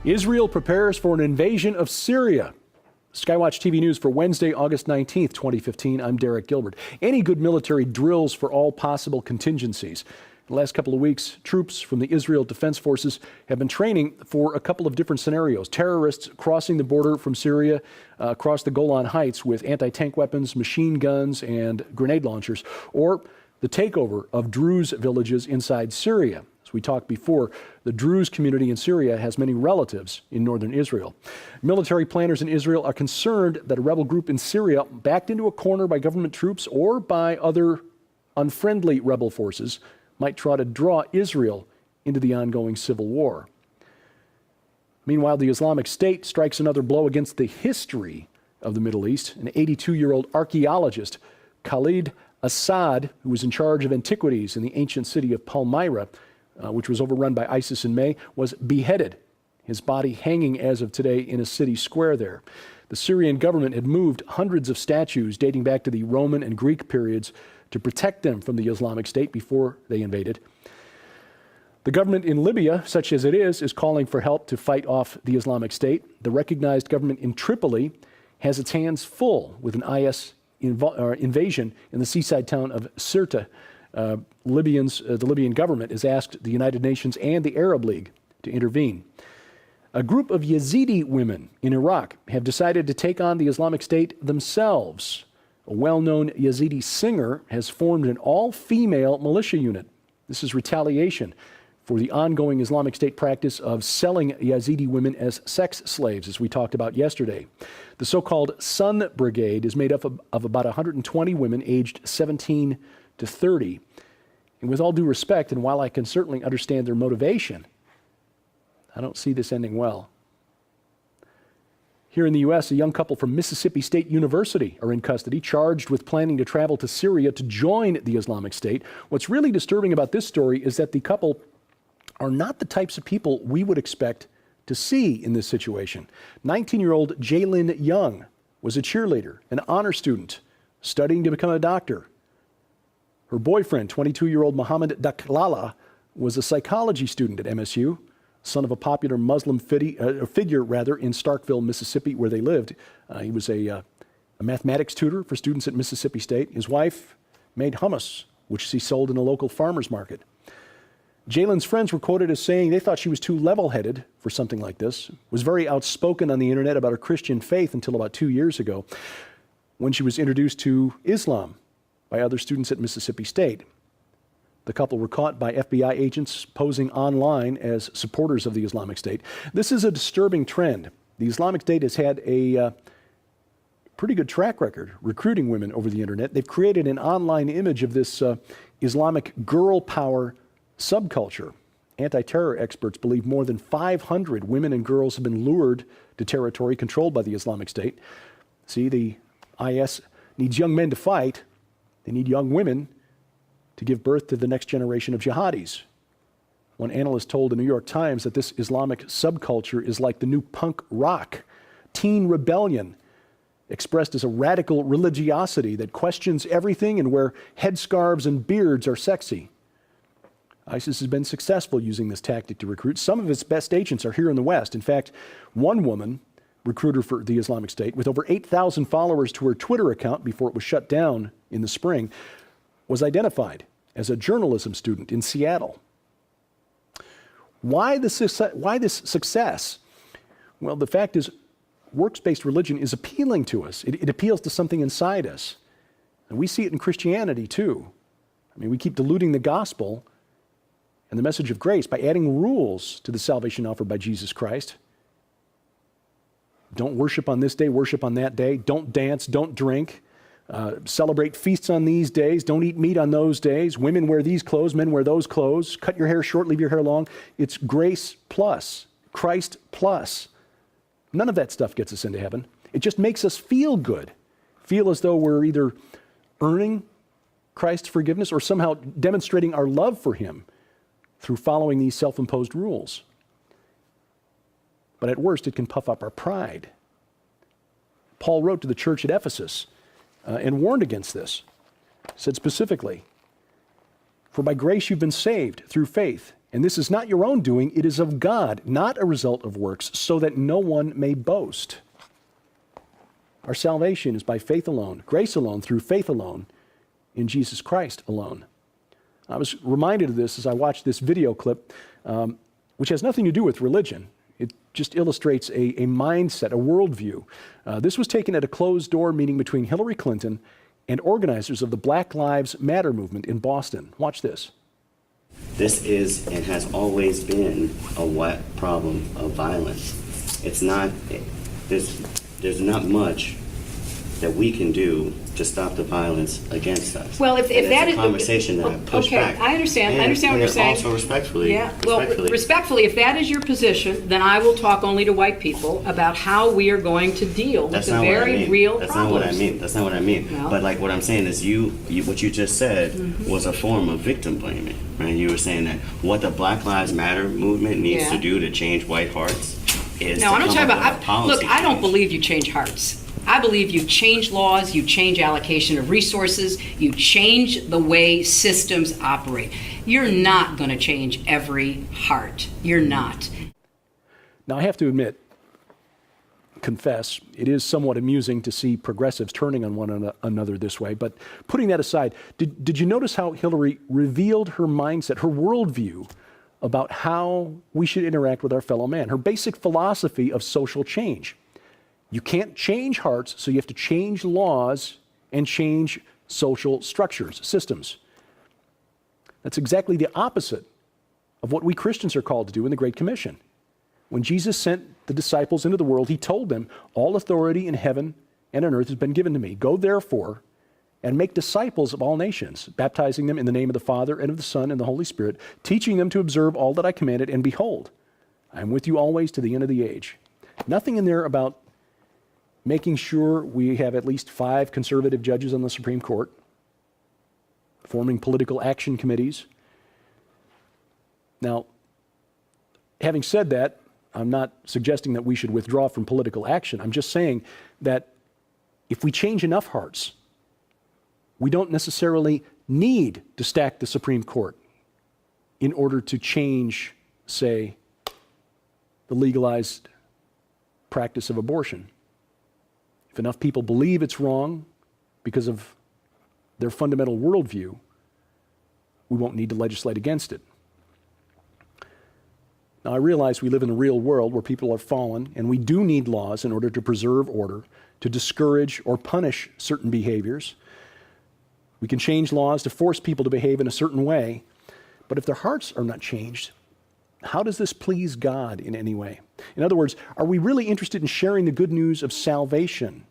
Israel prepares for an invasion of Syria. SkyWatchTV News for Wednesday, August 19th, 2015. I'm Derek Gilbert. Any good military drills for all possible contingencies. In the last couple of weeks, troops from the Israel Defense Forces have been training for a couple of different scenarios. Terrorists crossing the border from Syria across the Golan Heights with anti-tank weapons, machine guns, and grenade launchers, or the takeover of Druze villages inside Syria. As we talked before, the Druze community in Syria has many relatives in northern Israel. Military planners in Israel are concerned that a rebel group in Syria, backed into a corner by government troops or by other unfriendly rebel forces, might try to draw Israel into the ongoing civil war. Meanwhile, the Islamic State strikes another blow against the history of the Middle East. An 82-year-old archaeologist, Khalid Assad, who was in charge of antiquities in the ancient city of Palmyra, which was overrun by ISIS in May, was beheaded, his body hanging as of today in a city square there. The Syrian government had moved hundreds of statues dating back to the Roman and Greek periods to protect them from the Islamic State before they invaded. The government in Libya, such as it is calling for help to fight off the Islamic State. The recognized government in Tripoli has its hands full with an IS invasion in the seaside town of Sirte. The Libyan government has asked the United Nations and the Arab League to intervene. A group of Yazidi women in Iraq have decided to take on the Islamic State themselves. A well-known Yazidi singer has formed an all-female militia unit. This is retaliation for the ongoing Islamic State practice of selling Yazidi women as sex slaves, as we talked about yesterday. The so-called Sun Brigade is made up of about 120 women aged 17 to 30. And with all due respect, and while I can certainly understand their motivation, I don't see this ending well. Here in the U.S., a young couple from Mississippi State University are in custody, charged with planning to travel to Syria to join the Islamic State. What's really disturbing about this story is that the couple are not the types of people we would expect to see in this situation. 19-year-old Jaylin Young was a cheerleader, an honor student, studying to become a doctor. Her boyfriend, 22-year-old Mohammed Daklala, was a psychology student at MSU, son of a popular Muslim figure in Starkville, Mississippi, where they lived. He was a mathematics tutor for students at Mississippi State. His wife made hummus, which she sold in a local farmer's market. Jaylin's friends were quoted as saying they thought she was too level-headed for something like this, was very outspoken on the internet about her Christian faith until about 2 years ago, when she was introduced to Islam by other students at Mississippi State. The couple were caught by FBI agents posing online as supporters of the Islamic State. This is a disturbing trend. The Islamic State has had a pretty good track record recruiting women over the internet. They've created an online image of this Islamic girl power subculture. Anti-terror experts believe more than 500 women and girls have been lured to territory controlled by the Islamic State. See, the IS needs young men to fight. They need young women to give birth to the next generation of jihadis. One analyst told the New York Times that this Islamic subculture is like the new punk rock, teen rebellion, expressed as a radical religiosity that questions everything and where headscarves and beards are sexy. ISIS has been successful using this tactic to recruit. Some of its best agents are here in the West. In fact, one woman, recruiter for the Islamic State, with over 8,000 followers to her Twitter account before it was shut down in the spring, was identified as a journalism student in Seattle. Why this success? Well, the fact is, works-based religion is appealing to us. It appeals to something inside us. And we see it in Christianity, too. I mean, we keep diluting the gospel and the message of grace by adding rules to the salvation offered by Jesus Christ. Don't worship on this day, worship on that day. Don't dance, don't drink. Celebrate feasts on these days. Don't eat meat on those days. Women wear these clothes, men wear those clothes. Cut your hair short, leave your hair long. It's grace plus, Christ plus. None of that stuff gets us into heaven. It just makes us feel good. Feel as though we're either earning Christ's forgiveness or somehow demonstrating our love for Him through following these self-imposed rules. But at worst, it can puff up our pride. Paul wrote to the church at Ephesus and warned against this. He said specifically, "For by grace you've been saved through faith, And this is not your own doing, it is of God, not a result of works, so that no one may boast. Our salvation is by faith alone, grace alone, through faith alone, in Jesus Christ alone. I was reminded of this as I watched this video clip, which has nothing to do with religion. It just illustrates a mindset, a worldview. This was taken at a closed-door meeting between Hillary Clinton and organizers of the Black Lives Matter movement in Boston. Watch this. This is and has always been a wet problem of violence. It's not, there's not much that we can do to stop the violence against us. Well, if that is a conversation that I push back. Okay, I understand what you're saying. Also respectfully. Yeah. Well, respectfully, if that is your position, then I will talk only to white people about how we are going to deal with the very real problems. That's not what I mean. That's not what I mean. No. But like what I'm saying is, what you just said was a form of victim blaming, right? You were saying that what the Black Lives Matter movement needs to do to change white hearts is no, I'm not talking about. Policy look, I don't believe you change hearts. I believe you change laws, you change allocation of resources, you change the way systems operate. You're not going to change every heart. You're not. Now, I have to admit, confess, it is somewhat amusing to see progressives turning on one another this way. But putting that aside, did you notice how Hillary revealed her mindset, her worldview about how we should interact with our fellow man, her basic philosophy of social change? You can't change hearts, so you have to change laws and change social structures, systems. That's exactly the opposite of what we Christians are called to do in the Great Commission. When Jesus sent the disciples into the world, he told them, all authority in heaven and on earth has been given to me. Go therefore and make disciples of all nations, baptizing them in the name of the Father and of the Son and the Holy Spirit, teaching them to observe all that I commanded, and behold, I am with you always to the end of the age. Nothing in there about making sure we have at least 5 conservative judges on the Supreme Court, forming political action committees. Now, having said that, I'm not suggesting that we should withdraw from political action. I'm just saying that if we change enough hearts, we don't necessarily need to stack the Supreme Court in order to change, say, the legalized practice of abortion. If enough people believe it's wrong because of their fundamental worldview, we won't need to legislate against it. Now, I realize we live in a real world where people are fallen, and we do need laws in order to preserve order, to discourage or punish certain behaviors. We can change laws to force people to behave in a certain way, but if their hearts are not changed, how does this please God in any way? In other words, are we really interested in sharing the good news of salvation,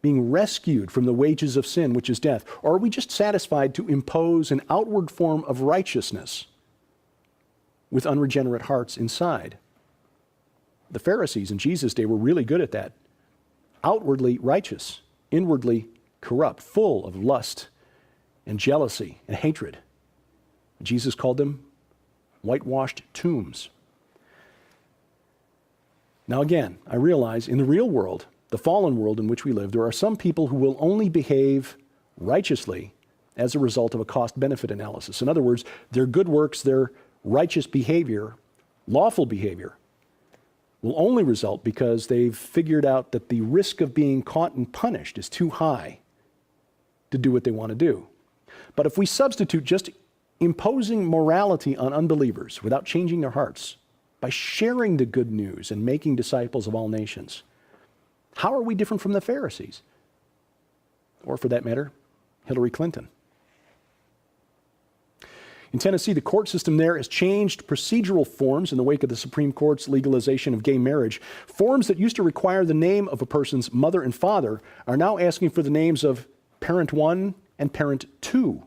being rescued from the wages of sin, which is death? Or are we just satisfied to impose an outward form of righteousness with unregenerate hearts inside? The Pharisees in Jesus' day were really good at that. Outwardly righteous, inwardly corrupt, full of lust and jealousy and hatred. Jesus called them whitewashed tombs. Now again, I realize in the real world, the fallen world in which we live, there are some people who will only behave righteously as a result of a cost-benefit analysis. In other words, their good works, their righteous behavior, lawful behavior, will only result because they've figured out that the risk of being caught and punished is too high to do what they want to do. But if we substitute just imposing morality on unbelievers without changing their hearts, by sharing the good news and making disciples of all nations, how are we different from the Pharisees? Or for that matter, Hillary Clinton? In Tennessee, the court system there has changed procedural forms in the wake of the Supreme Court's legalization of gay marriage. Forms that used to require the name of a person's mother and father are now asking for the names of parent 1 and parent 2.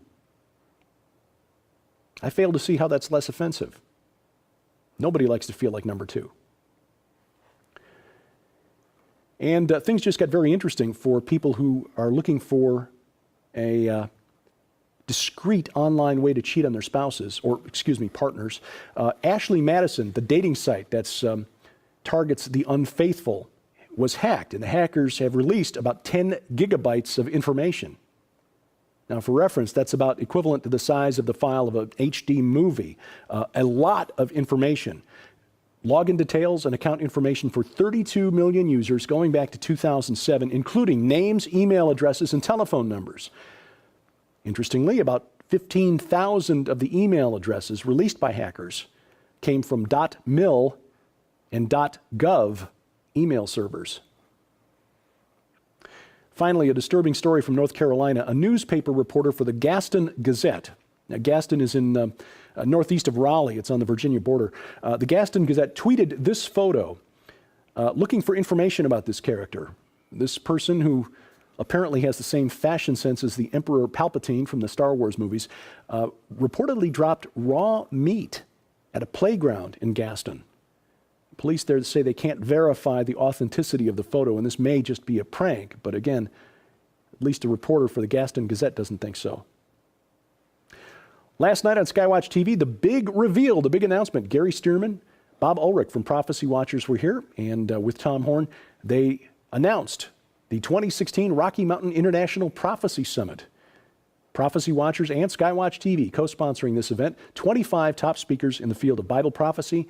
I fail to see how that's less offensive. Nobody likes to feel like number 2. And things just got very interesting for people who are looking for a discreet online way to cheat on their spouses, or partners. Ashley Madison, the dating site that targets the unfaithful, was hacked, and the hackers have released about 10 gigabytes of information. Now, for reference, that's about equivalent to the size of the file of an HD movie. A lot of information. Login details and account information for 32 million users going back to 2007, including names, email addresses, and telephone numbers. Interestingly, about 15,000 of the email addresses released by hackers came from .mil and .gov email servers. Finally, a disturbing story from North Carolina. A newspaper reporter for the Gaston Gazette. Now, Gaston is in northeast of Raleigh. It's on the Virginia border. The Gaston Gazette tweeted this photo looking for information about this character. This person, who apparently has the same fashion sense as the Emperor Palpatine from the Star Wars movies, reportedly dropped raw meat at a playground in Gaston. Police there say they can't verify the authenticity of the photo, and this may just be a prank. But again, at least a reporter for the Gaston Gazette doesn't think so. Last night on SkyWatch TV, the big reveal, the big announcement. Gary Stearman, Bob Ulrich from Prophecy Watchers were here, and with Tom Horn, they announced the 2016 Rocky Mountain International Prophecy Summit. Prophecy Watchers and SkyWatch TV co-sponsoring this event. 25 top speakers in the field of Bible prophecy,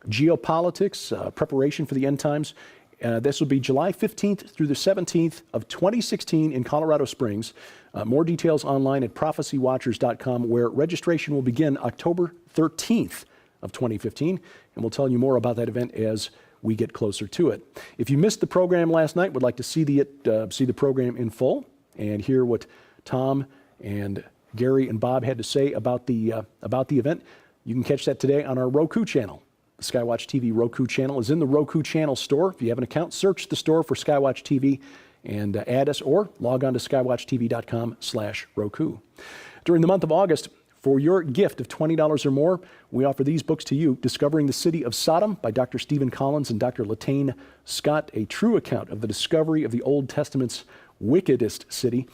geopolitics, preparation for the end times. This will be July 15th through the 17th of 2016 in Colorado Springs. More details online at prophecywatchers.com, where registration will begin October 13th of 2015, and we'll tell you more about that event as we get closer to it. If you missed the program last night, would like to see the program in full and hear what Tom and Gary and Bob had to say about the event, you can catch that today on our Roku channel. The SkyWatch TV Roku channel is in the Roku channel store. If you have an account, search the store for SkyWatch TV and add us, or log on to skywatchtv.com/Roku. During the month of August, for your gift of $20 or more, we offer these books to you: Discovering the City of Sodom by Dr. Stephen Collins and Dr. Latane Scott, a true account of the discovery of the Old Testament's wickedest city,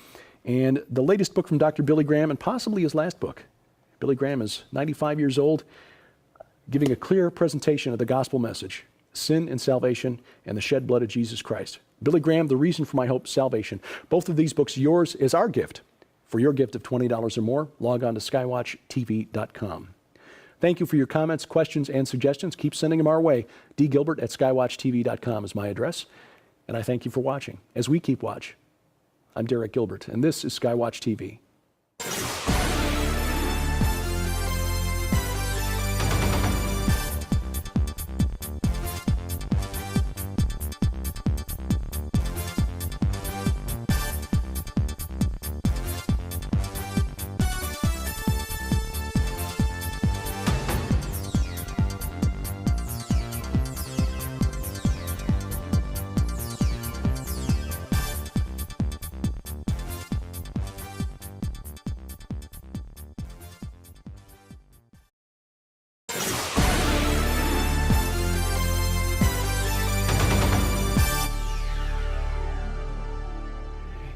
and the latest book from Dr. Billy Graham, and possibly his last book. Billy Graham is 95 years old, giving a clear presentation of the gospel message: sin and salvation and the shed blood of Jesus Christ. Billy Graham, The Reason for My Hope, Salvation. Both of these books, yours is our gift. For your gift of $20 or more, log on to skywatchtv.com. Thank you for your comments, questions, and suggestions. Keep sending them our way. dgilbert@skywatchtv.com is my address. And I thank you for watching. As we keep watch, I'm Derek Gilbert, and this is SkyWatch TV.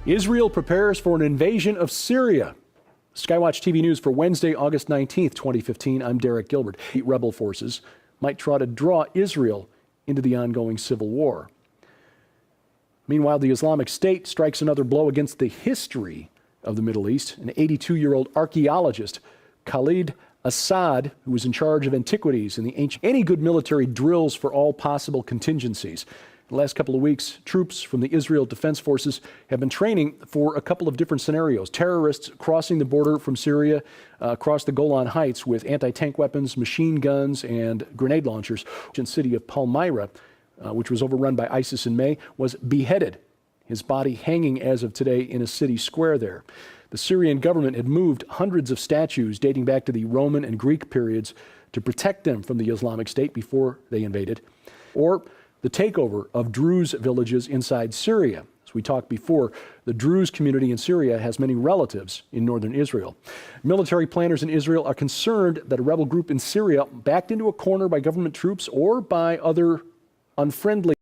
Israel prepares for an invasion of Syria. SkyWatch TV News for Wednesday, August 19th, 2015. I'm Derek Gilbert. Rebel forces might try to draw Israel into the ongoing civil war. Meanwhile, the Islamic State strikes another blow against the history of the Middle East. An 82-year-old archaeologist, Khalid Assad, who was in charge of antiquities in the ancient, any good military drills for all possible contingencies. The last couple of weeks, troops from the Israel Defense Forces have been training for a couple of different scenarios. Terrorists crossing the border from Syria across the Golan Heights with anti-tank weapons, machine guns, and grenade launchers. The city of Palmyra, which was overrun by ISIS in May, was beheaded, his body hanging as of today in a city square there. The Syrian government had moved hundreds of statues dating back to the Roman and Greek periods to protect them from the Islamic State before they invaded. Or the takeover of Druze villages inside Syria. As we talked before, the Druze community in Syria has many relatives in northern Israel. Military planners in Israel are concerned that a rebel group in Syria, backed into a corner by government troops or by other unfriendly